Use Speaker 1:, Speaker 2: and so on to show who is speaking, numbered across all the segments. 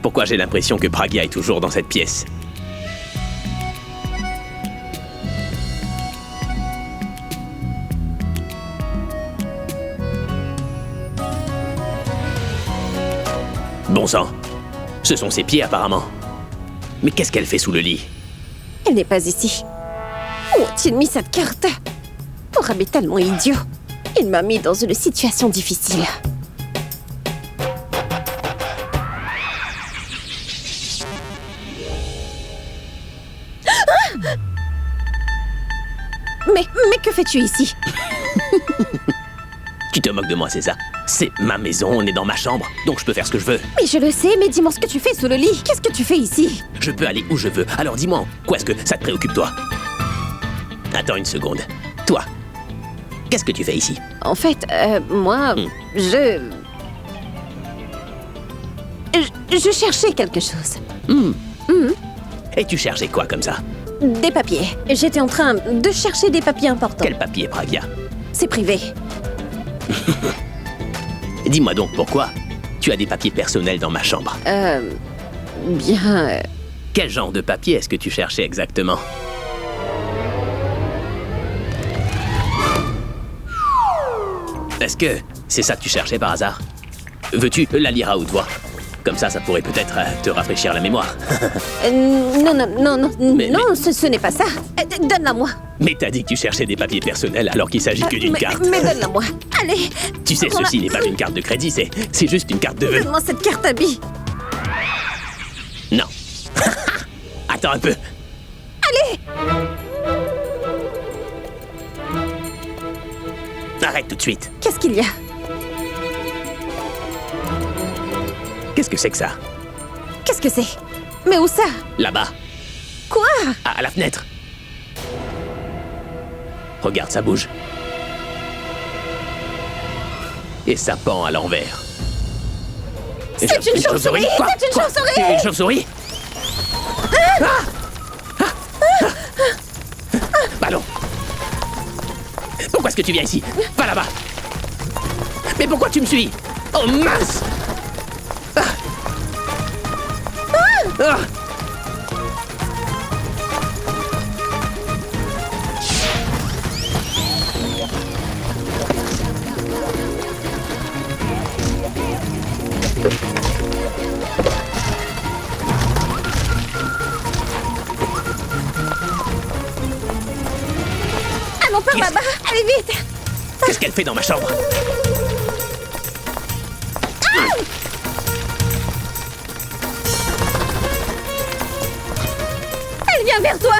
Speaker 1: Pourquoi j'ai l'impression que Pragya est toujours dans cette pièce? Bon sang, ce sont ses pieds apparemment. Mais qu'est-ce qu'elle fait sous le lit?
Speaker 2: Elle n'est pas ici. Où a-t-il mis cette carte? Pourra est tellement idiot. Il m'a mis dans une situation difficile. Mais que fais-tu ici?
Speaker 1: Tu te moques de moi, c'est ça? C'est ma maison, on est dans ma chambre, donc je peux faire ce que je veux.
Speaker 2: Mais je le sais, mais dis-moi ce que tu fais sous le lit. Qu'est-ce que tu fais ici?
Speaker 1: Je peux aller où je veux, alors dis-moi, en quoi est-ce que ça te préoccupe, toi? Attends une seconde. Toi, qu'est-ce que tu fais ici?
Speaker 2: En fait, moi, je cherchais quelque chose.
Speaker 1: Et tu cherchais quoi comme ça?
Speaker 2: Des papiers. J'étais en train de chercher des papiers importants.
Speaker 1: Quel papier, Pragya?
Speaker 2: C'est privé.
Speaker 1: Dis-moi donc pourquoi tu as des papiers personnels dans ma chambre.
Speaker 2: Bien...
Speaker 1: Quel genre de papier est-ce que tu cherchais exactement? Est-ce que c'est ça que tu cherchais par hasard? Veux-tu la lire à haute voix? Comme ça pourrait peut-être te rafraîchir la mémoire.
Speaker 2: non,
Speaker 1: Mais-
Speaker 2: ce n'est pas ça. Donne-la-moi.
Speaker 1: Mais t'as dit que tu cherchais des papiers personnels alors qu'il s'agit que d'une carte.
Speaker 2: Mais donne-la-moi. Allez.
Speaker 1: Tu sais,
Speaker 2: prends-la.
Speaker 1: ceci n'est pas une carte de crédit, c'est juste une carte de vœux.
Speaker 2: Donne-moi cette carte à billes.
Speaker 1: Non. Attends un peu. Arrête tout de suite.
Speaker 2: Qu'est-ce qu'il y a?
Speaker 1: Qu'est-ce que c'est que ça?
Speaker 2: Qu'est-ce que c'est? Mais où ça?
Speaker 1: Là-bas,
Speaker 2: Quoi?
Speaker 1: à la fenêtre. Regarde, ça bouge. Et ça pend à l'envers.
Speaker 2: C'est une chauve-souris!
Speaker 1: Quoi?
Speaker 2: C'est une
Speaker 1: Quoi?
Speaker 2: chauve-souris!
Speaker 1: Une chauve-souris? Ballon! Pourquoi est-ce que tu viens ici? Va là-bas! Mais pourquoi tu me suis? Oh mince! Ah!
Speaker 2: Allons par
Speaker 1: Yes.
Speaker 2: là-bas! Allez vite!
Speaker 1: Qu'est-ce qu'elle fait dans ma chambre?
Speaker 2: Elle vient vers toi!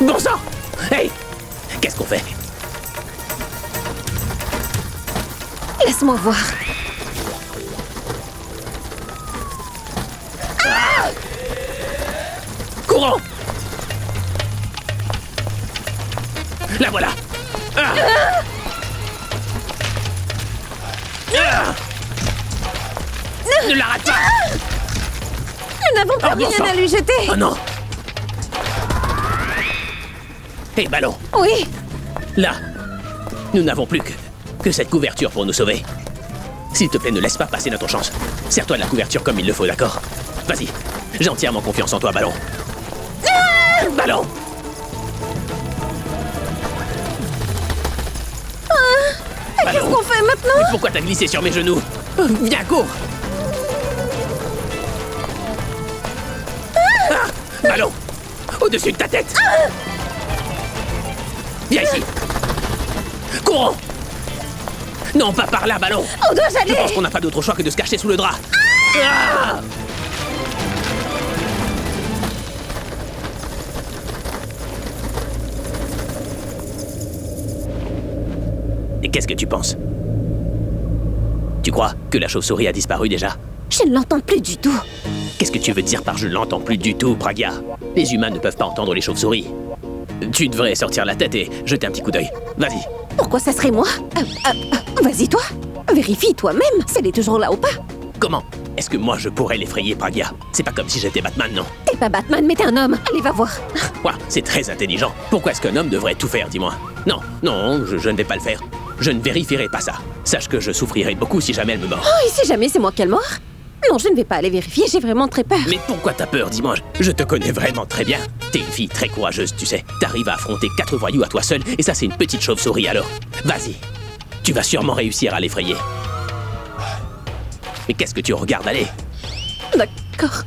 Speaker 1: Bon sang! Hey! Qu'est-ce qu'on fait?
Speaker 2: Laisse-moi voir.
Speaker 1: Courons! La voilà! Ah! Ah! Ne la rate pas!
Speaker 2: Nous n'avons pas
Speaker 1: Oh, bon
Speaker 2: rien
Speaker 1: sang.
Speaker 2: à lui jeter!
Speaker 1: Oh non! Hé, Ballon!
Speaker 2: Oui!
Speaker 1: Là! Nous n'avons plus que cette couverture pour nous sauver. S'il te plaît, ne laisse pas passer notre chance. Serre-toi de la couverture comme il le faut, d'accord? Vas-y, j'ai entièrement confiance en toi, Ballon. Ballon!
Speaker 2: Qu'est-ce qu'on fait maintenant?
Speaker 1: Mais pourquoi t'as glissé sur mes genoux? Viens, cours! Ah! Ballon! Au-dessus de ta tête! Viens ici! Courons! Non, pas par là, Ballon!
Speaker 2: On doit y
Speaker 1: Je
Speaker 2: aller!
Speaker 1: pense qu'on n'a pas d'autre choix que de se cacher sous le drap. Ah! Et qu'est-ce que tu penses? Tu crois que la chauve-souris a disparu déjà?
Speaker 2: Je ne l'entends plus du tout.
Speaker 1: Qu'est-ce que tu veux dire par je ne l'entends plus du tout, Pragya? Les humains ne peuvent pas entendre les chauves-souris. Tu devrais sortir la tête et jeter un petit coup d'œil. Vas-y.
Speaker 2: Pourquoi ça serait moi? Vas-y, toi. Vérifie toi-même si elle est toujours là ou pas.
Speaker 1: Comment est-ce que moi je pourrais l'effrayer, Pragya? C'est pas comme si j'étais Batman, non?
Speaker 2: T'es pas Batman, mais t'es un homme. Allez, va voir.
Speaker 1: Ouah, c'est très intelligent. Pourquoi est-ce qu'un homme devrait tout faire, dis-moi? Non, non, je ne vais pas le faire. Je ne vérifierai pas ça. Sache que je souffrirai beaucoup si jamais elle me mord.
Speaker 2: Oh, et si jamais c'est moi qu'elle mord? Non, je ne vais pas aller vérifier, j'ai vraiment très peur.
Speaker 1: Mais pourquoi t'as peur, dis-moi? Je te connais vraiment très bien. T'es une fille très courageuse, tu sais. T'arrives à affronter 4 voyous à toi seule, et ça, c'est une petite chauve-souris, alors. Vas-y. Tu vas sûrement réussir à l'effrayer. Mais qu'est-ce que tu regardes aller?
Speaker 2: D'accord.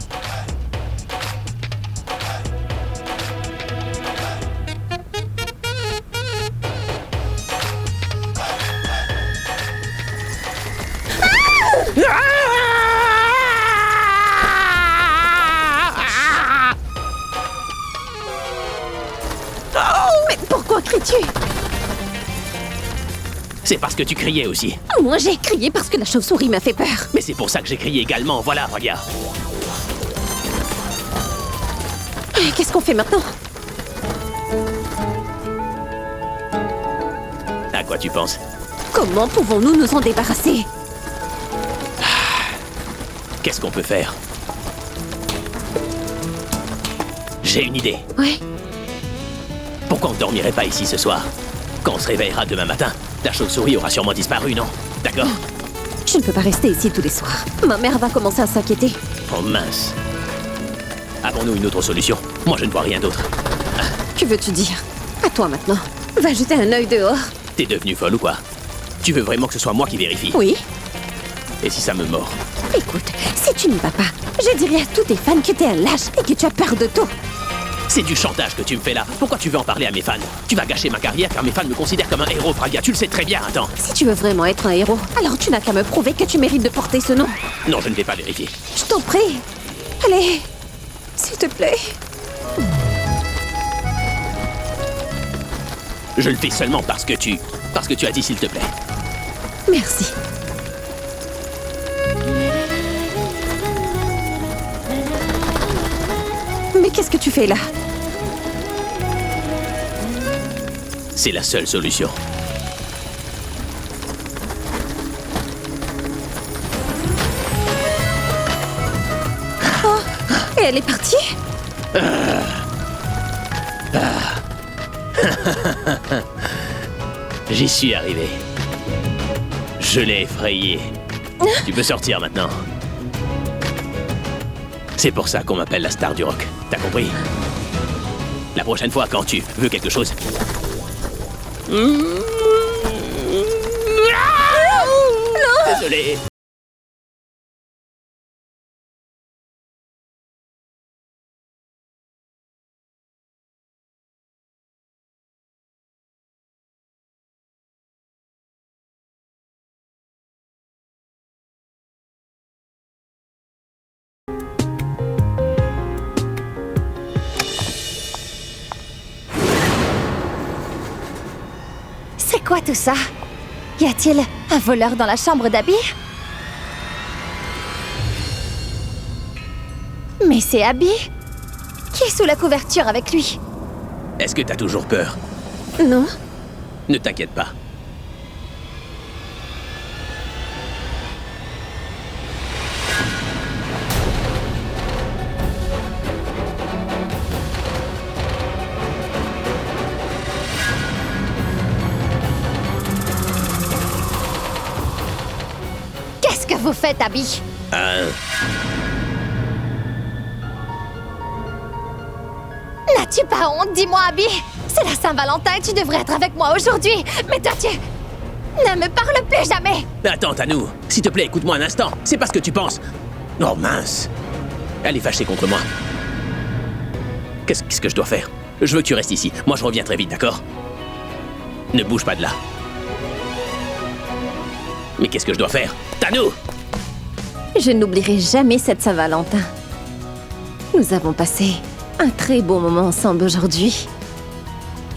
Speaker 2: Mais pourquoi cries-tu?
Speaker 1: C'est parce que tu criais aussi.
Speaker 2: Moi, j'ai crié parce que la chauve-souris m'a fait peur.
Speaker 1: Mais c'est pour ça que j'ai crié également, voilà, regarde.
Speaker 2: Qu'est-ce qu'on fait maintenant?
Speaker 1: À quoi tu penses?
Speaker 2: Comment pouvons-nous nous en débarrasser?
Speaker 1: Qu'est-ce qu'on peut faire? J'ai une idée.
Speaker 2: Ouais.
Speaker 1: Pourquoi on ne dormirait pas ici ce soir? Quand on se réveillera demain matin, la chauve-souris aura sûrement disparu, non? D'accord?
Speaker 2: Je ne peux pas rester ici tous les soirs. Ma mère va commencer à s'inquiéter.
Speaker 1: Oh mince. Avons-nous une autre solution? Moi, je ne vois rien d'autre.
Speaker 2: Que veux-tu dire? À toi maintenant. Va jeter un œil dehors.
Speaker 1: T'es devenue folle ou quoi? Tu veux vraiment que ce soit moi qui vérifie?
Speaker 2: Oui.
Speaker 1: Et si ça me mord?
Speaker 2: Écoute, si tu n'y vas pas, je dirai à tous tes fans que t'es un lâche et que tu as peur de tout.
Speaker 1: C'est du chantage que tu me fais là. Pourquoi tu veux en parler à mes fans? Tu vas gâcher ma carrière car mes fans me considèrent comme un héros, Fralia. Tu le sais très bien, attends.
Speaker 2: Si tu veux vraiment être un héros, alors tu n'as qu'à me prouver que tu mérites de porter ce nom.
Speaker 1: Non, je ne vais pas vérifier.
Speaker 2: Je t'en prie. Allez, s'il te plaît.
Speaker 1: Je le fais seulement parce que tu as dit s'il te plaît.
Speaker 2: Merci. Mais qu'est-ce que tu fais là?
Speaker 1: C'est la seule solution.
Speaker 2: Oh, et elle est partie?
Speaker 1: J'y suis arrivé. Je l'ai effrayé. Tu peux sortir maintenant. C'est pour ça qu'on m'appelle la star du rock. T'as compris? La prochaine fois, quand tu veux quelque chose... Désolé.
Speaker 3: C'est quoi tout ça? Y a-t-il un voleur dans la chambre d'Abby? Mais c'est Abby qui est sous la couverture avec lui.
Speaker 1: Est-ce que t'as toujours peur?
Speaker 2: Non.
Speaker 1: Ne t'inquiète pas.
Speaker 3: Qu'est-ce que vous faites, Abby? N'as-tu pas honte? Dis-moi, Abby. C'est la Saint-Valentin et tu devrais être avec moi aujourd'hui. Mais toi, tu... Ne me parle plus jamais.
Speaker 1: Attends, Tanou. S'il te plaît, écoute-moi un instant. C'est pas ce que tu penses. Oh mince. Elle est fâchée contre moi. Qu'est-ce que je dois faire? Je veux que tu restes ici. Moi, je reviens très vite, d'accord? Ne bouge pas de là. Mais qu'est-ce que je dois faire? Tanou!
Speaker 2: Je n'oublierai jamais cette Saint-Valentin. Nous avons passé un très beau moment ensemble aujourd'hui.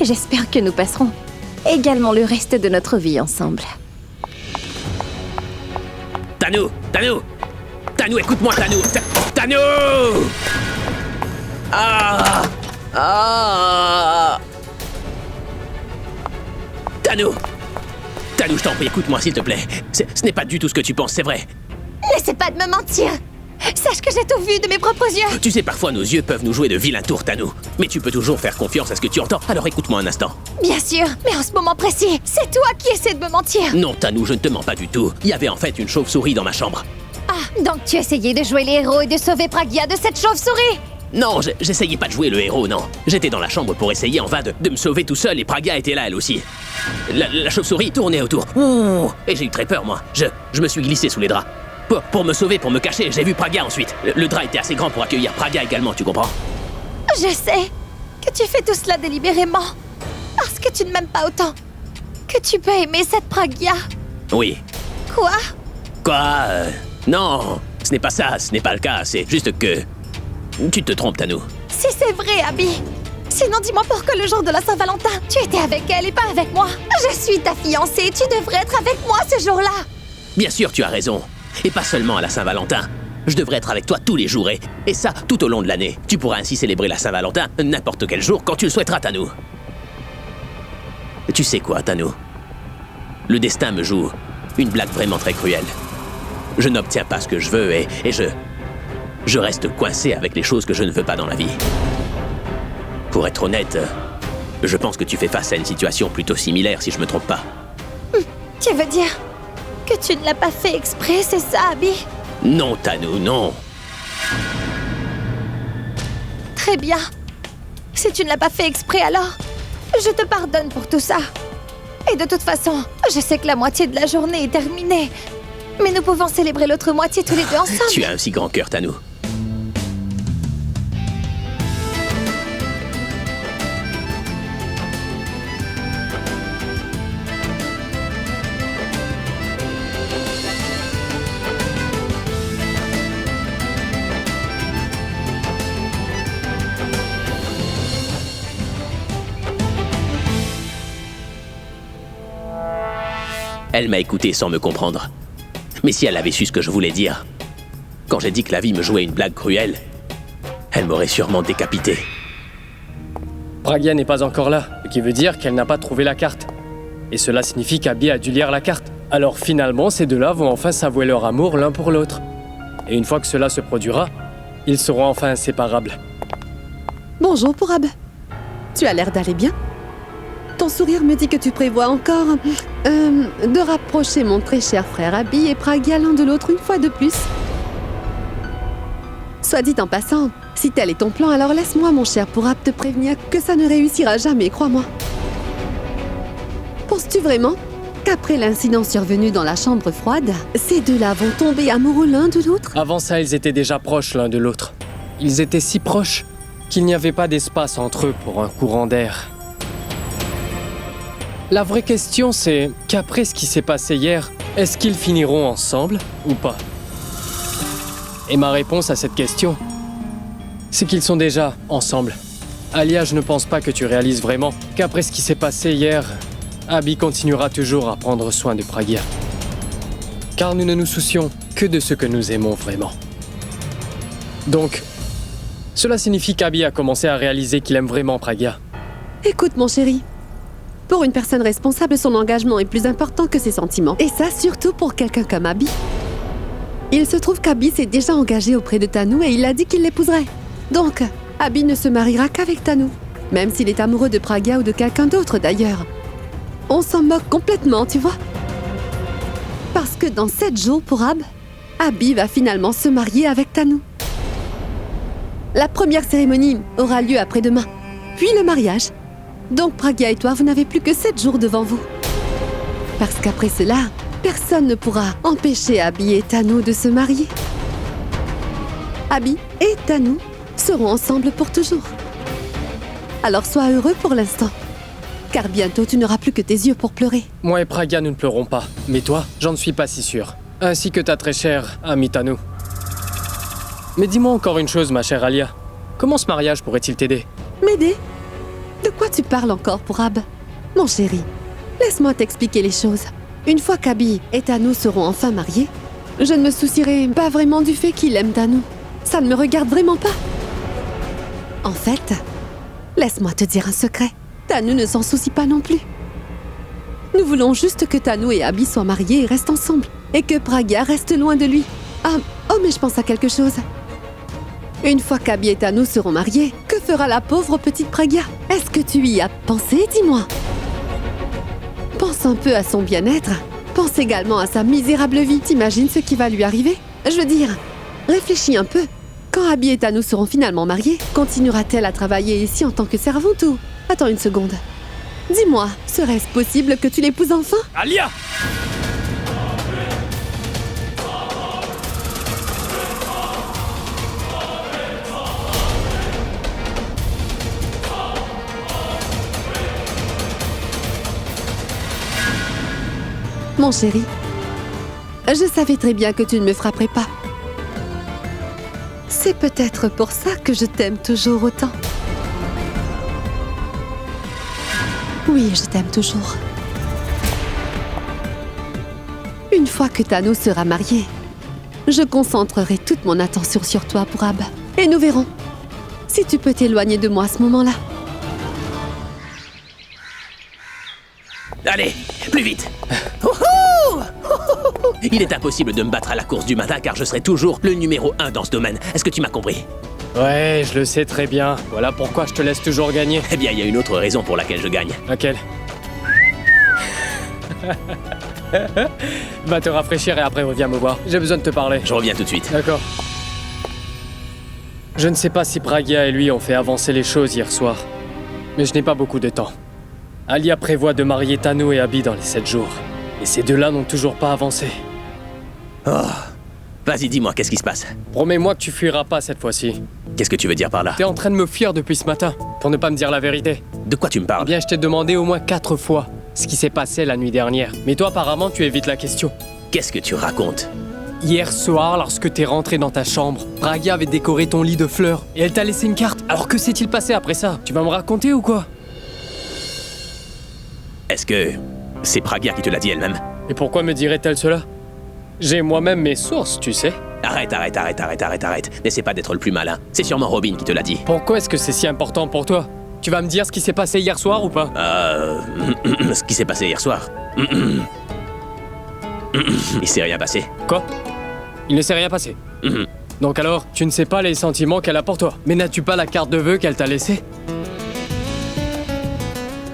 Speaker 2: J'espère que nous passerons également le reste de notre vie ensemble.
Speaker 1: Tanou! Tanou! Tanou, écoute-moi, Tanou! Tanou! Ah! Ah! Tanou! Tanou, je t'en prie, écoute-moi, s'il te plaît. Ce n'est pas du tout ce que tu penses, c'est vrai.
Speaker 3: N'essaie pas de me mentir. Sache que j'ai tout vu de mes propres yeux.
Speaker 1: Tu sais, parfois, nos yeux peuvent nous jouer de vilains tours, Tanou. Mais tu peux toujours faire confiance à ce que tu entends, alors écoute-moi un instant.
Speaker 3: Bien sûr, mais en ce moment précis, c'est toi qui essaies de me mentir.
Speaker 1: Non, Tanou, je ne te mens pas du tout. Il y avait en fait une chauve-souris dans ma chambre.
Speaker 3: Ah, Donc tu essayais de jouer les héros et de sauver Pragya de cette chauve-souris?
Speaker 1: Non, j'essayais pas de jouer le héros, non. J'étais dans la chambre pour essayer en vain de me sauver tout seul et Pragya était là, elle aussi. La chauve-souris tournait autour. Ouh, et j'ai eu très peur, moi. Je me suis glissé sous les draps. Pour me sauver, pour me cacher, j'ai vu Pragya ensuite. Le drap était assez grand pour accueillir Pragya également, tu comprends?
Speaker 3: Je sais que tu fais tout cela délibérément. Parce que tu ne m'aimes pas autant que tu peux aimer cette Pragya.
Speaker 1: Oui.
Speaker 3: Quoi?
Speaker 1: Quoi? Non, ce n'est pas ça, ce n'est pas le cas, c'est juste que... Tu te trompes, Tanou.
Speaker 3: Si c'est vrai, Abby. Sinon, dis-moi pourquoi le jour de la Saint-Valentin, tu étais avec elle et pas avec moi. Je suis ta fiancée et tu devrais être avec moi ce jour-là.
Speaker 1: Bien sûr, tu as raison. Et pas seulement à la Saint-Valentin. Je devrais être avec toi tous les jours et ça tout au long de l'année. Tu pourras ainsi célébrer la Saint-Valentin n'importe quel jour quand tu le souhaiteras, Tanou. Tu sais quoi, Tanou? Le destin me joue une blague vraiment très cruelle. Je n'obtiens pas ce que je veux et je reste coincé avec les choses que je ne veux pas dans la vie. Pour être honnête, je pense que tu fais face à une situation plutôt similaire si je me trompe pas.
Speaker 3: Tu veux dire que tu ne l'as pas fait exprès, c'est ça, Abby?
Speaker 1: Non, Tanou, non.
Speaker 3: Très bien. Si tu ne l'as pas fait exprès, alors je te pardonne pour tout ça. Et de toute façon, je sais que la moitié de la journée est terminée. Mais nous pouvons célébrer l'autre moitié tous les deux ensemble.
Speaker 1: Tu as un si grand cœur, Tanou. Elle m'a écouté sans me comprendre. Mais si elle avait su ce que je voulais dire, quand j'ai dit que la vie me jouait une blague cruelle, elle m'aurait sûrement décapité.
Speaker 4: Pragya n'est pas encore là, ce qui veut dire qu'elle n'a pas trouvé la carte. Et cela signifie qu'Abby a dû lire la carte. Alors finalement, ces deux-là vont enfin s'avouer leur amour l'un pour l'autre. Et une fois que cela se produira, ils seront enfin inséparables.
Speaker 5: Bonjour, Pourab. Tu as l'air d'aller bien. Ton sourire me dit que tu prévois encore de rapprocher mon très cher frère Abby et Pragya l'un de l'autre une fois de plus. Soit dit en passant, si tel est ton plan, alors laisse-moi, mon cher Pourab, te prévenir que ça ne réussira jamais, crois-moi. Penses-tu vraiment qu'après l'incident survenu dans la chambre froide, ces deux-là vont tomber amoureux l'un de l'autre?
Speaker 4: Avant ça, ils étaient déjà proches l'un de l'autre. Ils étaient si proches qu'il n'y avait pas d'espace entre eux pour un courant d'air. La vraie question, c'est qu'après ce qui s'est passé hier, est-ce qu'ils finiront ensemble ou pas? Et ma réponse à cette question, c'est qu'ils sont déjà ensemble. Alia, je ne pense pas que tu réalises vraiment qu'après ce qui s'est passé hier, Abby continuera toujours à prendre soin de Pragya. Car nous ne nous soucions que de ce que nous aimons vraiment. Donc, cela signifie qu'Abby a commencé à réaliser qu'il aime vraiment Pragya.
Speaker 5: Écoute, mon chéri. Pour une personne responsable, son engagement est plus important que ses sentiments. Et ça, surtout pour quelqu'un comme Abby. Il se trouve qu'Abby s'est déjà engagé auprès de Tanou et il a dit qu'il l'épouserait. Donc, Abby ne se mariera qu'avec Tanou. Même s'il est amoureux de Pragya ou de quelqu'un d'autre d'ailleurs. On s'en moque complètement, tu vois. Parce que dans 7 jours, Pourab, Abby va finalement se marier avec Tanou. La première cérémonie aura lieu après-demain. Puis le mariage. Donc Pragya et toi, vous n'avez plus que 7 jours devant vous. Parce qu'après cela, personne ne pourra empêcher Abby et Tanou de se marier. Abby et Tanou seront ensemble pour toujours. Alors sois heureux pour l'instant. Car bientôt tu n'auras plus que tes yeux pour pleurer.
Speaker 4: Moi et Pragya, nous ne pleurons pas. Mais toi, j'en suis pas si sûr. Ainsi que ta très chère amie Tanou. Mais dis-moi encore une chose, ma chère Alia. Comment ce mariage pourrait-il t'aider?
Speaker 5: M'aider? De quoi tu parles encore, Pourab? Mon chéri, laisse-moi t'expliquer les choses. Une fois qu'Abby et Tanou seront enfin mariés, je ne me soucierai pas vraiment du fait qu'il aime Tanou. Ça ne me regarde vraiment pas. En fait, laisse-moi te dire un secret. Tanou ne s'en soucie pas non plus. Nous voulons juste que Tanou et Abby soient mariés et restent ensemble. Et que Pragya reste loin de lui. Oh, mais je pense à quelque chose. Une fois qu'Abby et Tanou seront mariés, que fera la pauvre petite Pragya? Est-ce que tu y as pensé, dis-moi? Pense un peu à son bien-être. Pense également à sa misérable vie. T'imagines ce qui va lui arriver? Je veux dire, réfléchis un peu. Quand Abby et Tanu seront finalement mariés, continuera-t-elle à travailler ici en tant que servante ou... Attends une seconde. Dis-moi, serait-ce possible que tu l'épouses enfin?
Speaker 4: Alia!
Speaker 5: Mon chéri, je savais très bien que tu ne me frapperais pas. C'est peut-être pour ça que je t'aime toujours autant. Oui, je t'aime toujours. Une fois que Tanu sera mariée, je concentrerai toute mon attention sur toi pour Ab. Et nous verrons si tu peux t'éloigner de moi à ce moment-là.
Speaker 1: Allez, plus vite. Wouhou! Il est impossible de me battre à la course du matin car je serai toujours le numéro 1 dans ce domaine. Est-ce que tu m'as compris?
Speaker 4: Ouais, je le sais très bien. Voilà pourquoi je te laisse toujours gagner.
Speaker 1: Eh bien, il y a une autre raison pour laquelle je gagne.
Speaker 4: Laquelle? Va te rafraîchir et après reviens me voir. J'ai besoin de te parler.
Speaker 1: Je reviens tout de suite.
Speaker 4: D'accord. Je ne sais pas si Pragya et lui ont fait avancer les choses hier soir, mais je n'ai pas beaucoup de temps. Alia prévoit de marier Tanu et Abby dans les 7 jours. Et ces deux-là n'ont toujours pas avancé.
Speaker 1: Oh. Vas-y, dis-moi, qu'est-ce qui se passe?
Speaker 4: Promets-moi que tu fuiras pas cette fois-ci.
Speaker 1: Qu'est-ce que tu veux dire par là?
Speaker 4: T'es en train de me fuir depuis ce matin, pour ne pas me dire la vérité.
Speaker 1: De quoi tu me
Speaker 4: Eh
Speaker 1: parles?
Speaker 4: bien, je t'ai demandé au moins 4 fois ce qui s'est passé la nuit dernière. Mais toi, apparemment, tu évites la question.
Speaker 1: Qu'est-ce que tu racontes?
Speaker 4: Hier soir, lorsque t'es rentré dans ta chambre, Pragya avait décoré ton lit de fleurs et elle t'a laissé une carte. Alors que s'est-il passé après ça? Tu vas me raconter ou quoi?
Speaker 1: Est-ce que c'est Pragya qui te l'a dit elle-même?
Speaker 4: Et pourquoi me dirait-elle cela? J'ai moi-même mes sources, tu sais.
Speaker 1: Arrête. N'essaie pas d'être le plus malin. C'est sûrement Robin qui te l'a dit.
Speaker 4: Pourquoi est-ce que c'est si important pour toi? Tu vas me dire ce qui s'est passé hier soir ou pas?
Speaker 1: Ce qui s'est passé hier soir. Il s'est rien passé.
Speaker 4: Quoi? Il ne s'est rien passé. Donc alors, tu ne sais pas les sentiments qu'elle a pour toi. Mais n'as-tu pas la carte de vœux qu'elle t'a laissée?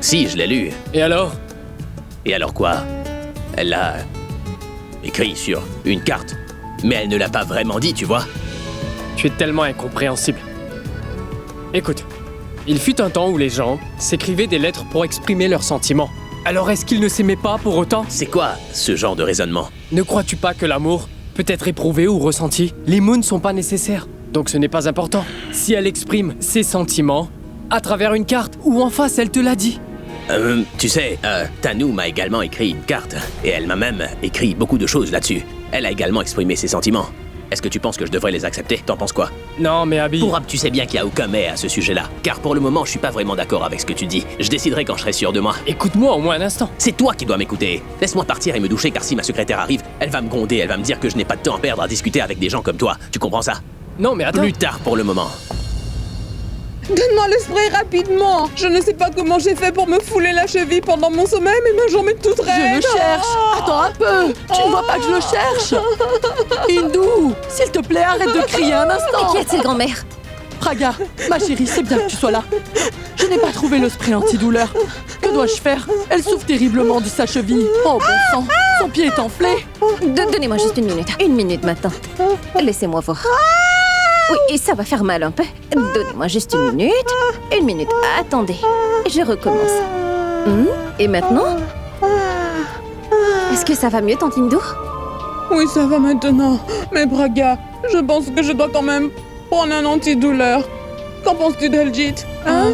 Speaker 1: Si, je l'ai lu.
Speaker 4: Et alors?
Speaker 1: Et alors quoi? Elle l'a écrit sur une carte. Mais elle ne l'a pas vraiment dit, tu vois.
Speaker 4: Tu es tellement incompréhensible. Écoute, il fut un temps où les gens s'écrivaient des lettres pour exprimer leurs sentiments. Alors est-ce qu'ils ne s'aimaient pas pour autant?
Speaker 1: C'est quoi ce genre de raisonnement?
Speaker 4: Ne crois-tu pas que l'amour peut être éprouvé ou ressenti? Les mots ne sont pas nécessaires, donc ce n'est pas important. Si elle exprime ses sentiments à travers une carte, ou en face elle te l'a dit.
Speaker 1: Tu sais, Tanu m'a également écrit une carte, et elle m'a même écrit beaucoup de choses là-dessus. Elle a également exprimé ses sentiments. Est-ce que tu penses que je devrais les accepter? T'en penses quoi?
Speaker 4: Non, mais Abby...
Speaker 1: Pour Ab, tu sais bien qu'il n'y a aucun mais à ce sujet-là. Car pour le moment, je suis pas vraiment d'accord avec ce que tu dis. Je déciderai quand je serai sûr de moi.
Speaker 4: Écoute-moi au moins un instant.
Speaker 1: C'est toi qui dois m'écouter. Laisse-moi partir et me doucher, car si ma secrétaire arrive, elle va me gronder, elle va me dire que je n'ai pas de temps à perdre à discuter avec des gens comme toi. Tu comprends ça?
Speaker 4: Non, mais attends...
Speaker 1: Plus tard pour le moment.
Speaker 6: Donne-moi le spray rapidement. Je ne sais pas comment j'ai fait pour me fouler la cheville pendant mon sommeil, mais ma jambe est toute raide.
Speaker 7: Je le cherche. Attends un peu. Tu ne vois pas que je le cherche? Hindou, s'il te plaît, arrête de crier un instant.
Speaker 2: Qui est-il, grand-mère?
Speaker 7: Pragya, ma chérie, c'est bien que tu sois là. Je n'ai pas trouvé le spray antidouleur. Que dois-je faire? Elle souffre terriblement de sa cheville. Oh bon sang, son pied est enflé.
Speaker 2: Donnez-moi juste une minute. Une minute maintenant. Laissez-moi voir. Oui, et ça va faire mal un peu. Donnez-moi juste une minute. Une minute. Attendez. Je recommence. Et maintenant? Est-ce que ça va mieux, Tante Hindou?
Speaker 6: Oui, ça va maintenant. Mais Pragya, je pense que je dois quand même prendre un antidouleur. Qu'en penses-tu d'Aljit? Hein?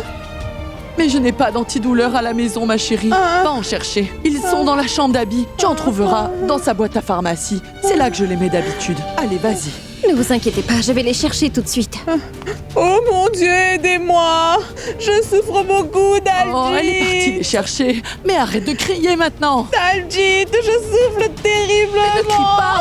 Speaker 7: Mais je n'ai pas d'antidouleur à la maison, ma chérie. Va en chercher. Ils sont dans la chambre d'Abby. Tu en trouveras dans sa boîte à pharmacie. C'est là que je les mets d'habitude. Allez, vas-y.
Speaker 2: Ne vous inquiétez pas, je vais les chercher tout de suite.
Speaker 6: Oh mon Dieu, aidez-moi. Je souffre beaucoup d'Aljit.
Speaker 7: Oh, elle est partie les chercher. Mais arrête de crier maintenant.
Speaker 6: Aljit, je souffle terriblement.
Speaker 7: Ne crie pas.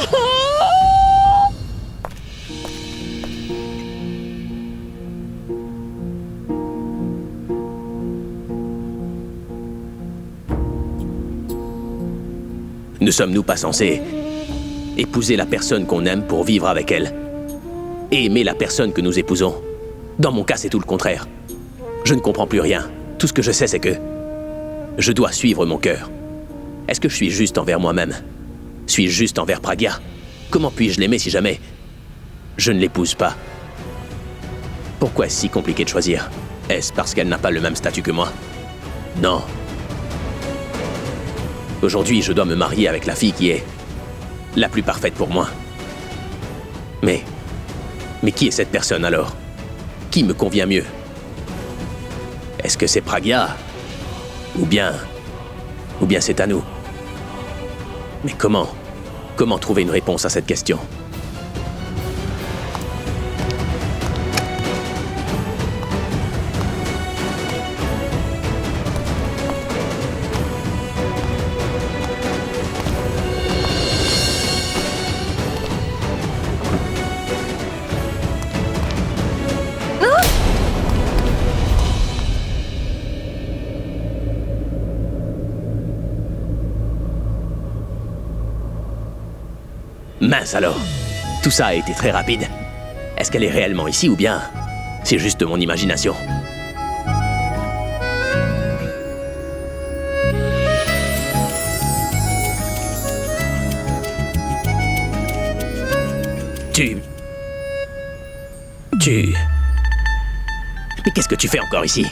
Speaker 1: Ne sommes-nous pas censés épouser la personne qu'on aime pour vivre avec elle? Et aimer la personne que nous épousons? Dans mon cas, c'est tout le contraire. Je ne comprends plus rien. Tout ce que je sais, c'est que je dois suivre mon cœur. Est-ce que je suis juste envers moi-même? Suis-je juste envers Pragya? Comment puis-je l'aimer si jamais je ne l'épouse pas? Pourquoi est-ce si compliqué de choisir? Est-ce parce qu'elle n'a pas le même statut que moi? Non. Aujourd'hui, je dois me marier avec la fille qui est la plus parfaite pour moi. Mais qui est cette personne alors? Qui me convient mieux? Est-ce que c'est Pragya? Ou bien c'est Tanu? Mais comment trouver une réponse à cette question? Mince alors, tout ça a été très rapide. Est-ce qu'elle est réellement ici ou bien c'est juste mon imagination? Mais qu'est-ce que tu fais encore ici?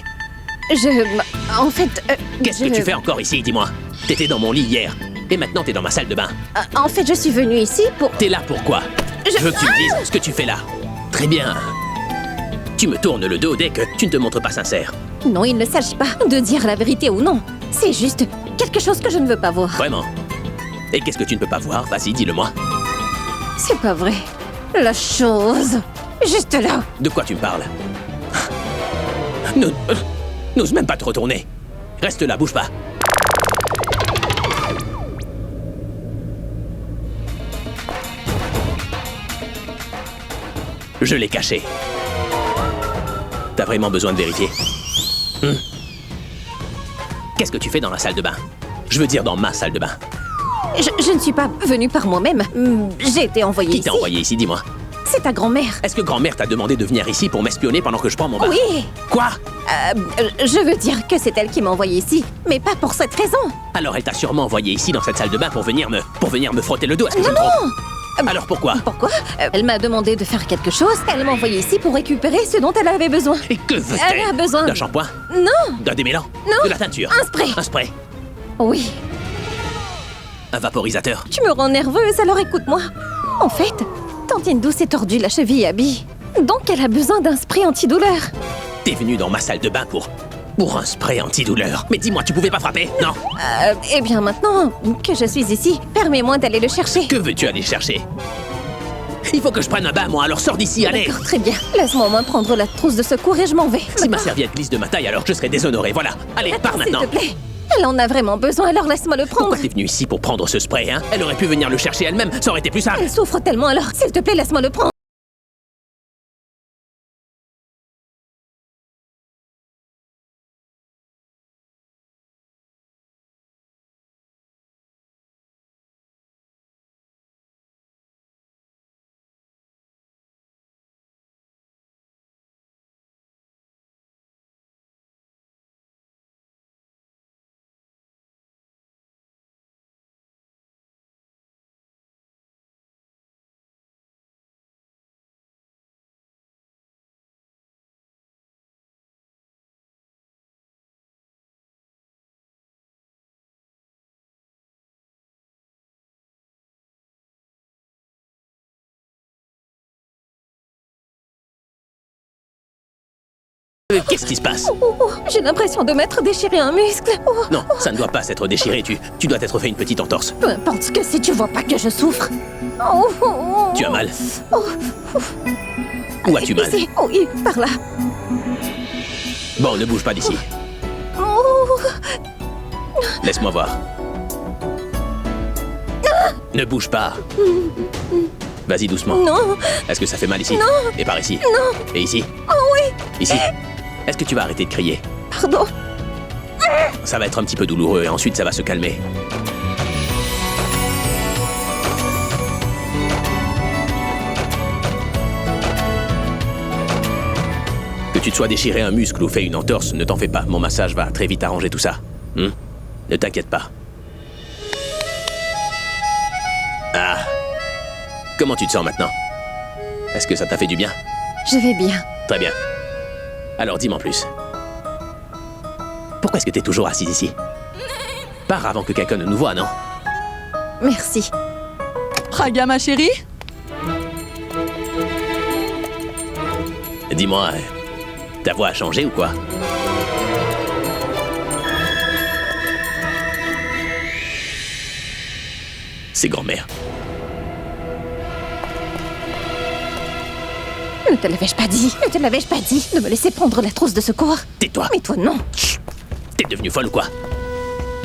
Speaker 2: En fait...
Speaker 1: Qu'est-ce que tu fais encore ici, dis-moi? T'étais dans mon lit hier, et maintenant t'es dans ma salle de bain.
Speaker 2: En fait, je suis venue ici pour...
Speaker 1: T'es là pourquoi? Je veux que tu me dises ce que tu fais là. Très bien. Tu me tournes le dos dès que tu ne te montres pas sincère.
Speaker 2: Non, il ne s'agit pas de dire la vérité ou non. C'est juste quelque chose que je ne veux pas voir.
Speaker 1: Vraiment? Et qu'est-ce que tu ne peux pas voir? Vas-y, dis-le-moi.
Speaker 2: C'est pas vrai. La chose... Juste là.
Speaker 1: De quoi tu me parles? N'ose même pas te retourner. Reste là, bouge pas. Je l'ai caché. T'as vraiment besoin de vérifier? Qu'est-ce que tu fais dans la salle de bain? Je veux dire dans ma salle de bain.
Speaker 2: Je ne suis pas venue par moi-même. J'ai été envoyée ici.
Speaker 1: Qui t'a envoyé ici, dis-moi?
Speaker 2: C'est ta grand-mère.
Speaker 1: Est-ce que grand-mère t'a demandé de venir ici pour m'espionner pendant que je prends mon bain?
Speaker 2: Oui.
Speaker 1: Quoi?
Speaker 2: Je veux dire que c'est elle qui m'a envoyée ici, mais pas pour cette raison.
Speaker 1: Alors elle t'a sûrement envoyé ici dans cette salle de bain pour venir me frotter le dos. Est-ce que je me trompe? Alors pourquoi?
Speaker 2: Pourquoi? Elle m'a demandé de faire quelque chose. Elle m'a envoyé ici pour récupérer ce dont elle avait besoin.
Speaker 1: Et que veut-elle?
Speaker 2: Elle a besoin...
Speaker 1: D'un shampoing?
Speaker 2: Non.
Speaker 1: D'un démêlant?
Speaker 2: Non.
Speaker 1: De la teinture?
Speaker 2: Un spray.
Speaker 1: Un spray?
Speaker 2: Oui.
Speaker 1: Un vaporisateur?
Speaker 2: Tu me rends nerveuse, alors écoute-moi. En fait, Tantine Douce s'est tordu la cheville à Abby. Donc elle a besoin d'un spray antidouleur.
Speaker 1: T'es venu dans ma salle de bain pour un spray antidouleur. Mais dis-moi, tu pouvais pas frapper? Non?
Speaker 2: Eh bien maintenant que je suis ici, permets-moi d'aller le chercher.
Speaker 1: Que veux-tu aller chercher? Il faut que je prenne un bain, moi, alors sors d'ici, allez!
Speaker 2: D'accord, très bien. Laisse-moi au moins prendre la trousse de secours et je m'en vais.
Speaker 1: Si ma serviette glisse de ma taille, alors je serai déshonoré, voilà. Allez, pars maintenant!
Speaker 2: S'il te plaît. Elle en a vraiment besoin, alors laisse-moi le prendre.
Speaker 1: Pourquoi t'es venue ici pour prendre ce spray, hein? Elle aurait pu venir le chercher elle-même, ça aurait été plus simple.
Speaker 2: Elle souffre tellement, alors s'il te plaît, laisse-moi le prendre.
Speaker 1: Qu'est-ce qui se passe?
Speaker 2: J'ai l'impression de m'être déchiré un muscle.
Speaker 1: Non, ça ne doit pas s'être déchiré, tu dois t'être fait une petite entorse.
Speaker 2: Peu importe ce que c'est, tu vois pas que je souffre.
Speaker 1: Tu as mal? Où as-tu mal?
Speaker 2: Ici, oui, par là.
Speaker 1: Bon, ne bouge pas d'ici. Laisse-moi voir. Ne bouge pas. Vas-y doucement.
Speaker 2: Non.
Speaker 1: Est-ce que ça fait mal ici?
Speaker 2: Non.
Speaker 1: Et par ici?
Speaker 2: Non.
Speaker 1: Et ici?
Speaker 2: Oh oui.
Speaker 1: Ici? Est-ce que tu vas arrêter de crier?
Speaker 2: Pardon.
Speaker 1: Ça va être un petit peu douloureux et ensuite ça va se calmer. Que tu te sois déchiré un muscle ou fait une entorse, ne t'en fais pas. Mon massage va très vite arranger tout ça. Ne t'inquiète pas. Ah. Comment tu te sens maintenant? Est-ce que ça t'a fait du bien?
Speaker 2: Je vais bien.
Speaker 1: Très bien. Alors dis-moi plus. Pourquoi est-ce que t'es toujours assise ici? Pars avant que quelqu'un ne nous voie, non?
Speaker 2: Merci.
Speaker 7: Praga, ma chérie?
Speaker 1: Dis-moi, ta voix a changé ou quoi? C'est grand-mère.
Speaker 2: Ne te l'avais-je pas dit? Ne te l'avais-je pas dit de me laisser prendre la trousse de secours?
Speaker 1: Tais-toi.
Speaker 2: Mais toi, non.
Speaker 1: Chut. T'es devenue folle ou quoi?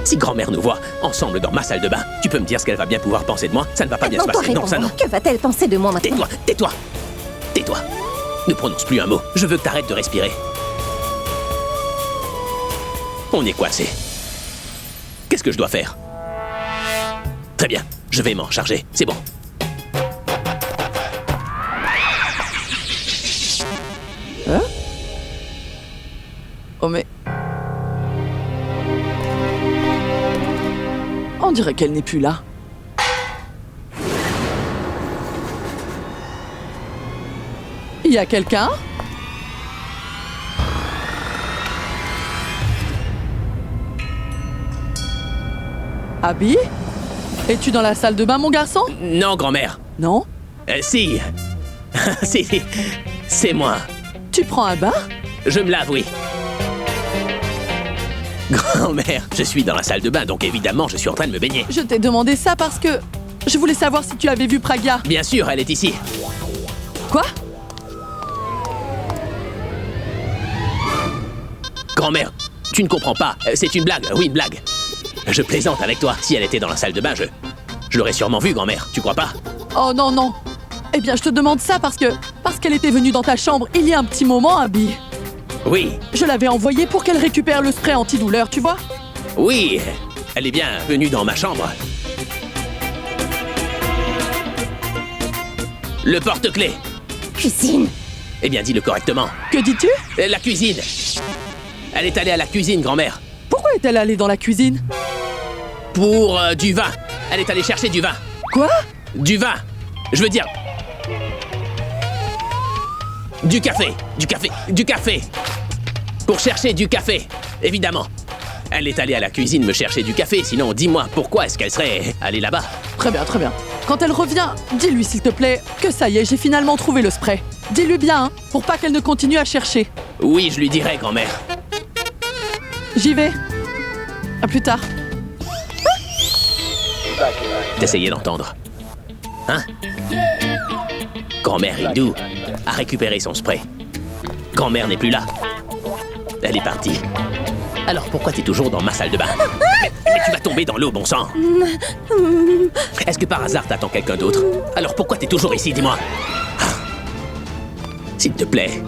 Speaker 1: Si grand-mère nous voit ensemble dans ma salle de bain, tu peux me dire ce qu'elle va bien pouvoir penser de moi? Ça ne va pas bien se
Speaker 2: Attends,
Speaker 1: passer. Non, ça non.
Speaker 2: Que va-t-elle penser de moi maintenant?
Speaker 1: Tais-toi, tais-toi. Tais-toi. Ne prononce plus un mot. Je veux que t'arrêtes de respirer. On est coincé. Qu'est-ce que je dois faire? Très bien, je vais m'en charger. C'est bon.
Speaker 7: Hein? Oh mais... On dirait qu'elle n'est plus là. Il y a quelqu'un? Abby? Es-tu dans la salle de bain, mon garçon?
Speaker 1: Non, grand-mère.
Speaker 7: Non?
Speaker 1: Si. Si. C'est moi.
Speaker 7: Tu prends un bain?
Speaker 1: Je me lave, oui. Grand-mère, je suis dans la salle de bain, donc évidemment, je suis en train de me baigner.
Speaker 7: Je t'ai demandé ça parce que je voulais savoir si tu avais vu Praga.
Speaker 1: Bien sûr, elle est ici.
Speaker 7: Quoi?
Speaker 1: Grand-mère, tu ne comprends pas. C'est une blague. Oui, une blague. Je plaisante avec toi. Si elle était dans la salle de bain, je l'aurais sûrement vue, grand-mère. Tu crois pas?
Speaker 7: Oh non, non. Eh bien, je te demande ça parce qu'elle était venue dans ta chambre il y a un petit moment, Abby.
Speaker 1: Oui.
Speaker 7: Je l'avais envoyée pour qu'elle récupère le spray antidouleur, tu vois?
Speaker 1: Oui. Elle est bien venue dans ma chambre. Le porte-clés.
Speaker 2: Cuisine.
Speaker 1: Eh bien, dis-le correctement.
Speaker 7: Que dis-tu?
Speaker 1: La cuisine. Elle est allée à la cuisine, grand-mère.
Speaker 7: Pourquoi est-elle allée dans la cuisine?
Speaker 1: Pour du vin. Elle est allée chercher du vin.
Speaker 7: Quoi?
Speaker 1: Du vin. Je veux dire... Du café. Du café. Du café. Pour chercher du café. Évidemment. Elle est allée à la cuisine me chercher du café. Sinon, dis-moi, pourquoi est-ce qu'elle serait allée là-bas?
Speaker 7: Très bien, très bien. Quand elle revient, dis-lui, s'il te plaît, que ça y est, j'ai finalement trouvé le spray. Dis-lui bien, hein, pour pas qu'elle ne continue à chercher.
Speaker 1: Oui, je lui dirai, grand-mère.
Speaker 7: J'y vais. À plus tard.
Speaker 1: T'essayais d'entendre. Hein? Grand-mère Hindou a récupéré son spray. Grand-mère n'est plus là. Elle est partie. Alors pourquoi t'es toujours dans ma salle de bain? Mais tu vas tomber dans l'eau, bon sang. Est-ce que par hasard t'attends quelqu'un d'autre? Alors pourquoi t'es toujours ici, dis-moi? Ah. S'il te plaît.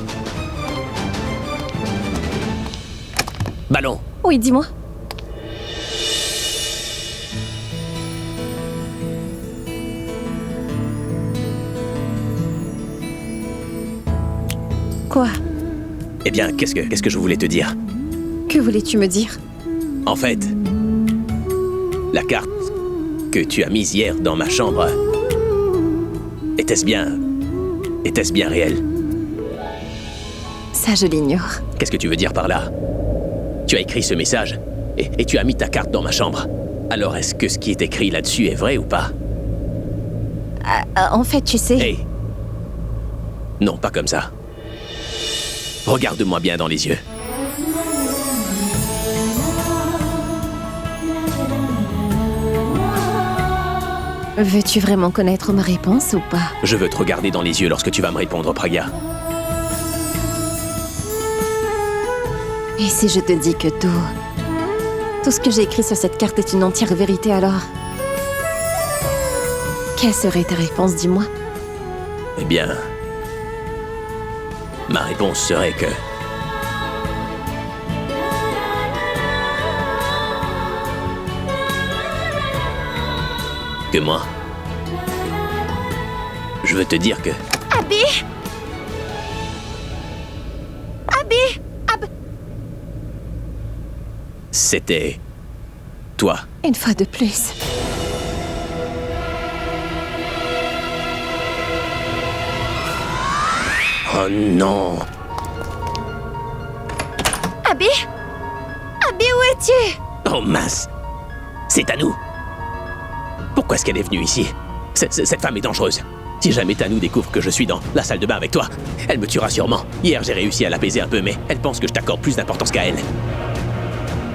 Speaker 1: Ballon.
Speaker 2: Oui, dis-moi. Quoi?
Speaker 1: Eh bien, qu'est-ce que je voulais te dire?
Speaker 2: Que voulais-tu me dire?
Speaker 1: En fait, la carte que tu as mise hier dans ma chambre, était-ce bien réel?
Speaker 2: Ça, je l'ignore.
Speaker 1: Qu'est-ce que tu veux dire par là? Tu as écrit ce message et tu as mis ta carte dans ma chambre. Alors est-ce que ce qui est écrit là-dessus est vrai ou pas?
Speaker 2: En fait, tu sais...
Speaker 1: Hé! Non, pas comme ça. Regarde-moi bien dans les yeux.
Speaker 2: Veux-tu vraiment connaître ma réponse ou pas?
Speaker 1: Je veux te regarder dans les yeux lorsque tu vas me répondre, Praga.
Speaker 2: Et si je te dis que tout ce que j'ai écrit sur cette carte est une entière vérité, alors quelle serait ta réponse, dis-moi?
Speaker 1: Eh bien, ma réponse serait que... Que moi, je veux te dire que...
Speaker 3: Abby! Abby!
Speaker 1: C'était... toi.
Speaker 2: Une fois de plus.
Speaker 1: Oh non.
Speaker 3: Abby? Abby, où es-tu?
Speaker 1: Oh mince. C'est Tanou. Pourquoi est-ce qu'elle est venue ici? Cette femme est dangereuse. Si jamais Tanou découvre que je suis dans la salle de bain avec toi, elle me tuera sûrement. Hier, j'ai réussi à l'apaiser un peu, mais elle pense que je t'accorde plus d'importance qu'à elle.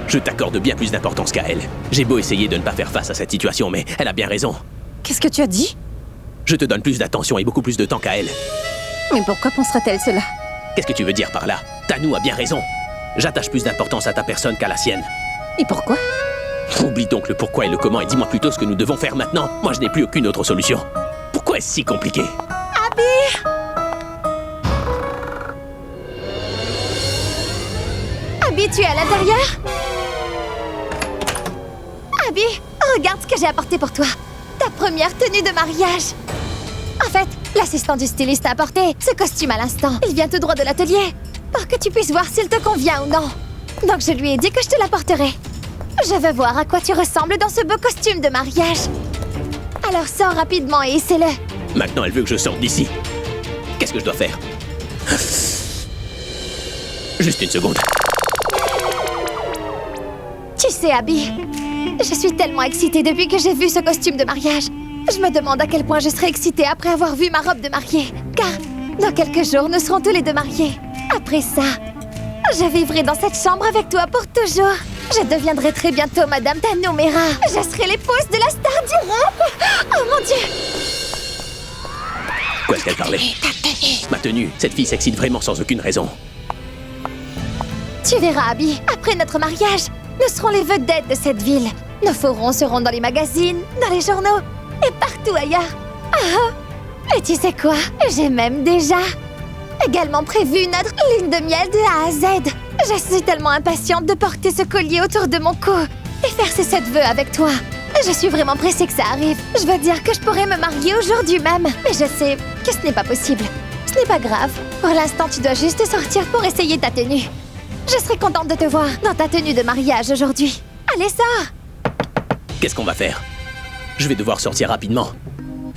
Speaker 1: Je t'accorde bien plus d'importance qu'à elle. J'ai beau essayer de ne pas faire face à cette situation, mais elle a bien raison.
Speaker 2: Qu'est-ce que tu as dit?
Speaker 1: Je te donne plus d'attention et beaucoup plus de temps qu'à elle.
Speaker 2: Mais pourquoi pensera-t-elle cela?
Speaker 1: Qu'est-ce que tu veux dire par là? Tanou a bien raison. J'attache plus d'importance à ta personne qu'à la sienne.
Speaker 2: Et pourquoi?
Speaker 1: Oublie donc le pourquoi et le comment et dis-moi plutôt ce que nous devons faire maintenant. Moi, je n'ai plus aucune autre solution. Pourquoi est-ce si compliqué?
Speaker 3: Abby, tu es à l'intérieur? Abby, regarde ce que j'ai apporté pour toi. Ta première tenue de mariage. En fait, l'assistant du styliste a apporté ce costume à l'instant. Il vient tout droit de l'atelier, pour que tu puisses voir s'il te convient ou non. Donc je lui ai dit que je te l'apporterai. Je veux voir à quoi tu ressembles dans ce beau costume de mariage. Alors sors rapidement et essaie-le.
Speaker 1: Maintenant, elle veut que je sorte d'ici. Qu'est-ce que je dois faire? Juste une seconde.
Speaker 3: Tu sais, Abby, je suis tellement excitée depuis que j'ai vu ce costume de mariage. Je me demande à quel point je serai excitée après avoir vu ma robe de mariée. Car dans quelques jours, nous serons tous les deux mariés. Après ça, je vivrai dans cette chambre avec toi pour toujours. Je deviendrai très bientôt Madame Tanou Mera. Je serai l'épouse de la star du rap. Oh mon Dieu!
Speaker 1: Quoi est-ce qu'elle parlait? Ma tenue. Cette fille s'excite vraiment sans aucune raison.
Speaker 3: Tu verras, Abby, après notre mariage, nous serons les vedettes de cette ville. Nos forums seront dans les magazines, dans les journaux et partout ailleurs. Ah, et tu sais quoi? J'ai même déjà également prévu notre lune de miel de A à Z. Je suis tellement impatiente de porter ce collier autour de mon cou et faire ces 7 vœux avec toi. Je suis vraiment pressée que ça arrive. Je veux dire que je pourrais me marier aujourd'hui même. Mais je sais que ce n'est pas possible. Ce n'est pas grave. Pour l'instant, tu dois juste sortir pour essayer ta tenue. Je serai contente de te voir dans ta tenue de mariage aujourd'hui. Allez, sors!
Speaker 1: Qu'est-ce qu'on va faire? Je vais devoir sortir rapidement.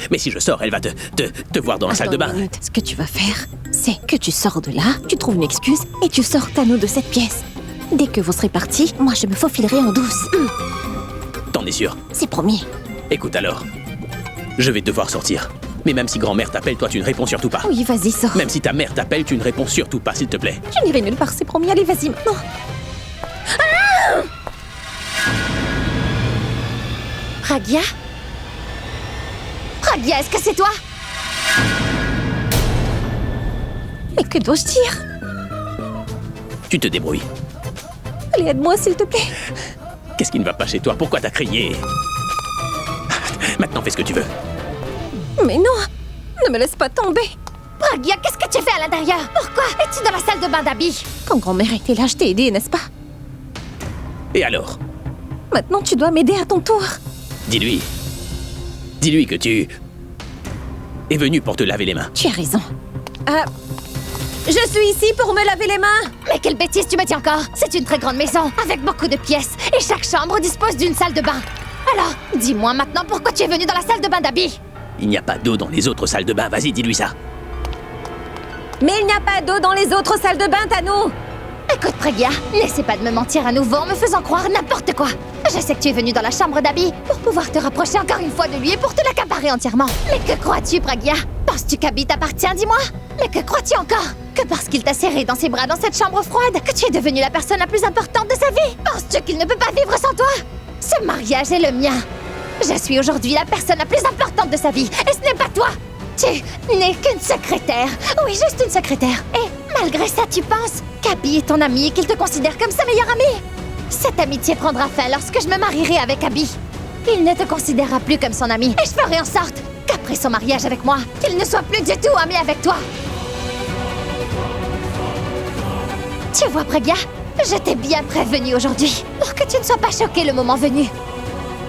Speaker 1: Mais si je sors, elle va te voir dans la salle de bain.
Speaker 2: Attends une minute. Ce que tu vas faire, c'est que tu sors de là, tu trouves une excuse et tu sors Tanou de cette pièce. Dès que vous serez partis, moi je me faufilerai en douce.
Speaker 1: T'en es sûr?
Speaker 2: C'est promis.
Speaker 1: Écoute alors, je vais devoir sortir. Mais même si grand-mère t'appelle, toi tu ne réponds surtout pas.
Speaker 2: Oui, vas-y, sors.
Speaker 1: Même si ta mère t'appelle, tu ne réponds surtout pas, s'il te plaît.
Speaker 2: Je n'irai nulle part, c'est promis. Allez, vas-y maintenant.
Speaker 3: Pragya? Pragya, est-ce que c'est toi?
Speaker 2: Mais que dois-je dire?
Speaker 1: Tu te débrouilles.
Speaker 2: Allez, aide-moi, s'il te plaît.
Speaker 1: Qu'est-ce qui ne va pas chez toi? Pourquoi t'as crié? Maintenant, fais ce que tu veux.
Speaker 2: Mais non! Ne me laisse pas tomber!
Speaker 3: Pragya, qu'est-ce que tu fais à l'intérieur? Pourquoi es-tu dans la salle de bain d'Abby?
Speaker 2: Quand grand-mère était là, je t'ai aidé, n'est-ce pas?
Speaker 1: Et alors?
Speaker 2: Maintenant, tu dois m'aider à ton tour.
Speaker 1: Dis-lui. Dis-lui que tu es venu pour te laver les mains.
Speaker 2: Tu as raison. Je suis ici pour me laver les mains.
Speaker 3: Mais quelle bêtise tu me dis encore? C'est une très grande maison, avec beaucoup de pièces, et chaque chambre dispose d'une salle de bain. Alors, dis-moi maintenant pourquoi tu es venu dans la salle de bain d'Abby?
Speaker 1: Il n'y a pas d'eau dans les autres salles de bain. Vas-y, dis-lui ça.
Speaker 2: Mais il n'y a pas d'eau dans les autres salles de bain, Tanou.
Speaker 3: Écoute, Pragya, n'essaie pas de me mentir à nouveau en me faisant croire n'importe quoi. Je sais que tu es venu dans la chambre d'Abby pour pouvoir te rapprocher encore une fois de lui et pour te l'accaparer entièrement. Mais que crois-tu, Pragya? Penses-tu qu'Abby t'appartient, dis-moi? Mais que crois-tu encore? Que parce qu'il t'a serré dans ses bras dans cette chambre froide, que tu es devenue la personne la plus importante de sa vie? Penses-tu qu'il ne peut pas vivre sans toi? Ce mariage est le mien. Je suis aujourd'hui la personne la plus importante de sa vie, et ce n'est pas toi! Tu n'es qu'une secrétaire. Oui, juste une secrétaire. Et malgré ça, tu penses qu'Abby est ton ami et qu'il te considère comme sa meilleure amie? Cette amitié prendra fin lorsque je me marierai avec Abby. Il ne te considérera plus comme son ami, et je ferai en sorte qu'après son mariage avec moi, qu'il ne soit plus du tout ami avec toi. Tu vois, Pragya, je t'ai bien prévenu aujourd'hui pour que tu ne sois pas choquée le moment venu.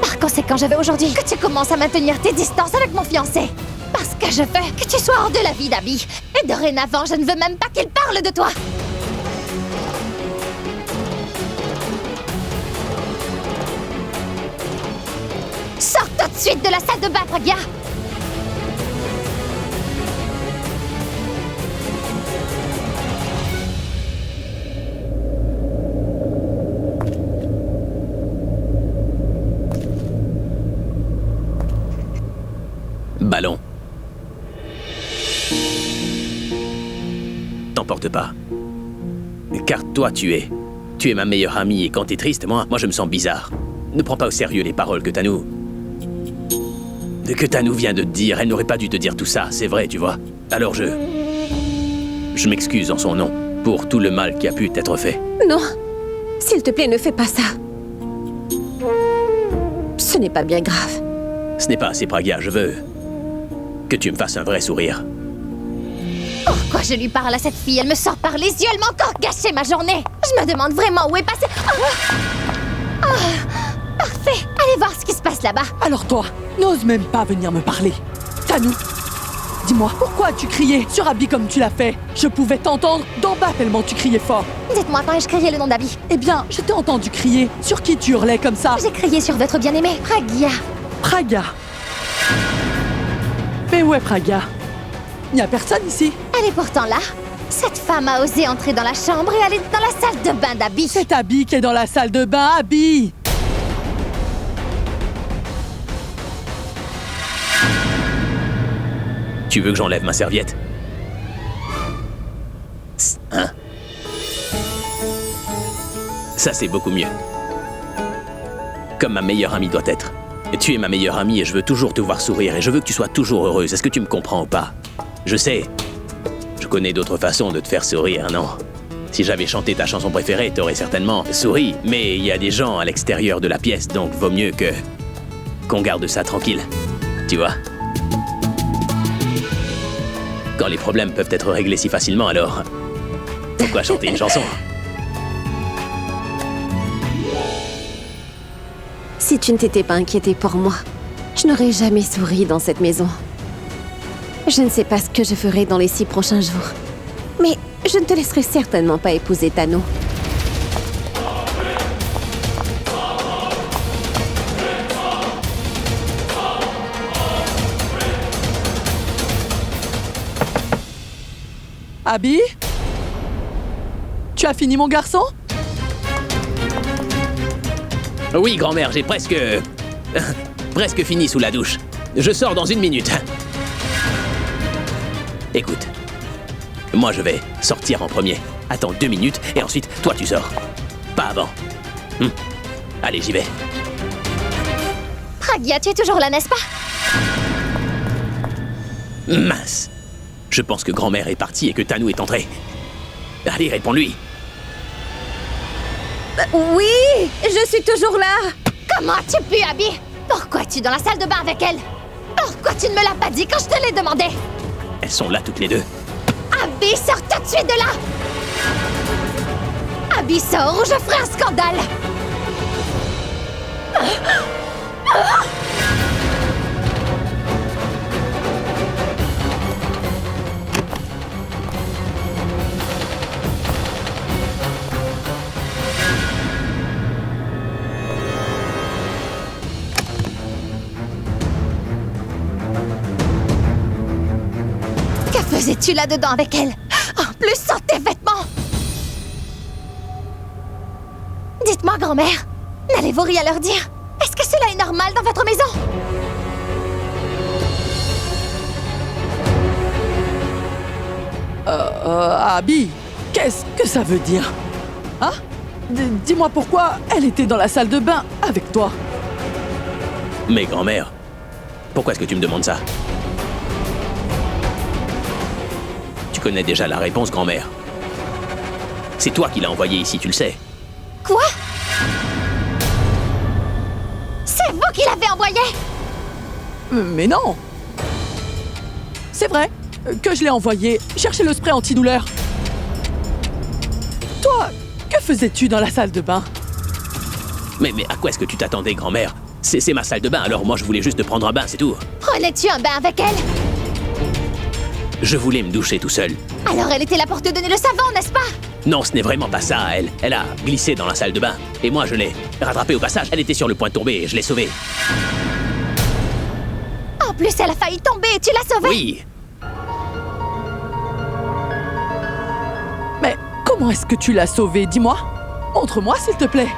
Speaker 3: Par conséquent, je veux aujourd'hui que tu commences à maintenir tes distances avec mon fiancé. Parce que je veux que tu sois hors de la vie d'Abby. Et dorénavant, je ne veux même pas qu'il parle de toi. Sors tout de suite de la salle de bain, Pragya.
Speaker 1: Ballon. T'emporte pas. Car toi, tu es ma meilleure amie et quand t'es triste, moi je me sens bizarre. Ne prends pas au sérieux les paroles que Tanou vient de te dire. Elle n'aurait pas dû te dire tout ça, c'est vrai, tu vois. Alors je m'excuse en son nom pour tout le mal qui a pu t'être fait.
Speaker 2: Non, s'il te plaît, ne fais pas ça. Ce n'est pas bien grave.
Speaker 1: Ce n'est pas assez, Pragya, je veux que tu me fasses un vrai sourire.
Speaker 3: Pourquoi je lui parle à cette fille? Elle me sort par les yeux, elle m'a encore gâché ma journée. Je me demande vraiment où est passé... Parfait, allez voir ce qui se passe là-bas.
Speaker 7: Alors toi, n'ose même pas venir me parler. Tanou, dis-moi, pourquoi as-tu crié sur Abby comme tu l'as fait? Je pouvais t'entendre d'en bas tellement tu criais fort.
Speaker 3: Dites-moi quand ai-je crié le nom d'Abby?
Speaker 7: Eh bien, je t'ai entendu crier. Sur qui tu hurlais comme ça?
Speaker 3: J'ai crié sur votre bien-aimé, Pragya.
Speaker 7: Pragya. Mais où est Pragya? Il n'y a personne ici.
Speaker 3: Elle est pourtant là. Cette femme a osé entrer dans la chambre et aller dans la salle de bain d'Abby.
Speaker 7: C'est Abby qui est dans la salle de bain, Abby!
Speaker 1: Tu veux que j'enlève ma serviette? Hein? Ça, c'est beaucoup mieux. Comme ma meilleure amie doit être. Et tu es ma meilleure amie et je veux toujours te voir sourire et je veux que tu sois toujours heureuse. Est-ce que tu me comprends ou pas? Je sais. Je connais d'autres façons de te faire sourire, non? Si j'avais chanté ta chanson préférée, t'aurais certainement souri. Mais il y a des gens à l'extérieur de la pièce, donc vaut mieux qu'on garde ça tranquille. Tu vois? Quand les problèmes peuvent être réglés si facilement, alors... pourquoi chanter une chanson?
Speaker 2: Si tu ne t'étais pas inquiété pour moi, je n'aurais jamais souri dans cette maison. Je ne sais pas ce que je ferai dans les 6 prochains jours. Mais je ne te laisserai certainement pas épouser Tanou.
Speaker 7: Abby? Tu as fini, mon garçon?
Speaker 1: Oui, grand-mère, j'ai presque fini sous la douche. Je sors dans 1 minute. Écoute, moi je vais sortir en premier. Attends 2 minutes et ensuite, toi tu sors. Pas avant. Allez, j'y vais.
Speaker 3: Pragya, tu es toujours là, n'est-ce pas?
Speaker 1: Mince. Je pense que grand-mère est partie et que Tanou est entrée. Allez, réponds-lui.
Speaker 2: Oui, je suis toujours là.
Speaker 3: Comment as-tu pu, Abby? Pourquoi es-tu dans la salle de bain avec elle? Pourquoi tu ne me l'as pas dit quand je te l'ai demandé?
Speaker 1: Elles sont là toutes les deux.
Speaker 3: Abby, sors tout de suite de là! Abby, sors ou je ferai un scandale! Que faisais-tu là-dedans avec elle? En plus, sans tes vêtements! Dites-moi, grand-mère, n'allez-vous rien leur dire? Est-ce que cela est normal dans votre maison?
Speaker 7: Abby, qu'est-ce que ça veut dire? Hein? Dis-moi pourquoi elle était dans la salle de bain avec toi.
Speaker 1: Mais grand-mère, pourquoi est-ce que tu me demandes ça? Tu connais déjà la réponse, grand-mère. C'est toi qui l'as envoyé ici, tu le sais.
Speaker 3: Quoi? C'est vous qui l'avez envoyé?
Speaker 7: Mais non! C'est vrai que je l'ai envoyé chercher le spray antidouleur. Toi, que faisais-tu dans la salle de bain?
Speaker 1: Mais à quoi est-ce que tu t'attendais, grand-mère? C'est ma salle de bain, alors moi je voulais juste te prendre un bain, c'est tout.
Speaker 3: Prenais-tu un bain avec elle?
Speaker 1: Je voulais me doucher tout seul.
Speaker 3: Alors elle était là pour te donner le savon, n'est-ce pas?
Speaker 1: Non, ce n'est vraiment pas ça, elle. Elle a glissé dans la salle de bain. Et moi, je l'ai rattrapée au passage. Elle était sur le point de tomber et je l'ai sauvée.
Speaker 3: En plus, elle a failli tomber et tu l'as sauvée?
Speaker 1: Oui.
Speaker 7: Mais comment est-ce que tu l'as sauvée? Dis-moi. Montre-moi, s'il te plaît.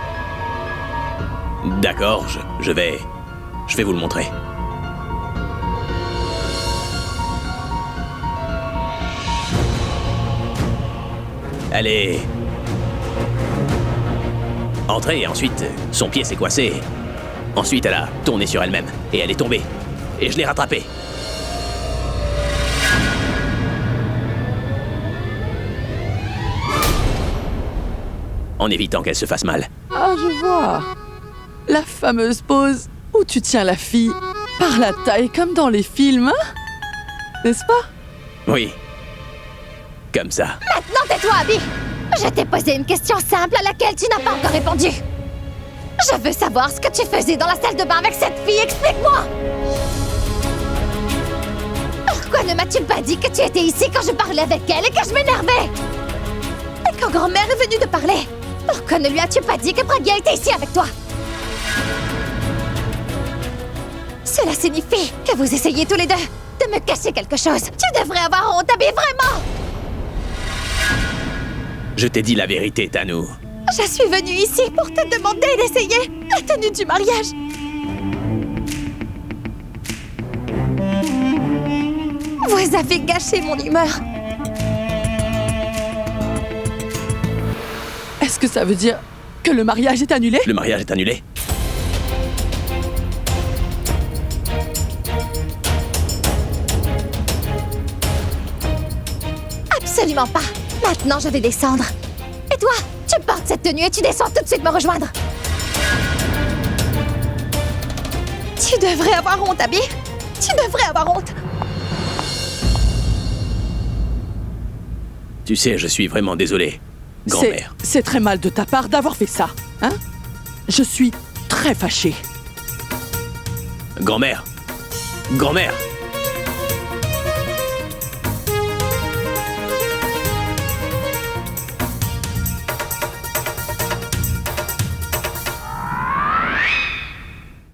Speaker 1: D'accord, je vais vous le montrer. Elle est... entrée et ensuite, son pied s'est coincé. Ensuite, elle a tourné sur elle-même et elle est tombée. Et je l'ai rattrapée. En évitant qu'elle se fasse mal.
Speaker 7: Ah, je vois. La fameuse pose où tu tiens la fille par la taille comme dans les films, hein? N'est-ce pas?
Speaker 1: Oui. Comme ça.
Speaker 3: Maintenant, tais-toi, Abby! Je t'ai posé une question simple à laquelle tu n'as pas encore répondu. Je veux savoir ce que tu faisais dans la salle de bain avec cette fille, explique-moi! Pourquoi ne m'as-tu pas dit que tu étais ici quand je parlais avec elle et que je m'énervais? Et quand grand-mère est venue te parler, pourquoi ne lui as-tu pas dit que Bragia était ici avec toi? Cela signifie que vous essayez tous les deux de me cacher quelque chose. Tu devrais avoir honte, Abby, vraiment!
Speaker 1: Je t'ai dit la vérité, Tanou.
Speaker 3: Je suis venue ici pour te demander d'essayer la tenue du mariage. Vous avez gâché mon humeur.
Speaker 7: Est-ce que ça veut dire que le mariage est annulé?
Speaker 1: Le mariage est annulé?
Speaker 3: Absolument pas. Maintenant, je vais descendre. Et toi, tu portes cette tenue et tu descends tout de suite me rejoindre. Tu devrais avoir honte, Abby. Tu devrais avoir honte.
Speaker 1: Tu sais, je suis vraiment désolé, grand-mère.
Speaker 7: C'est très mal de ta part d'avoir fait ça, hein? Je suis très fâchée.
Speaker 1: Grand-mère! Grand-mère!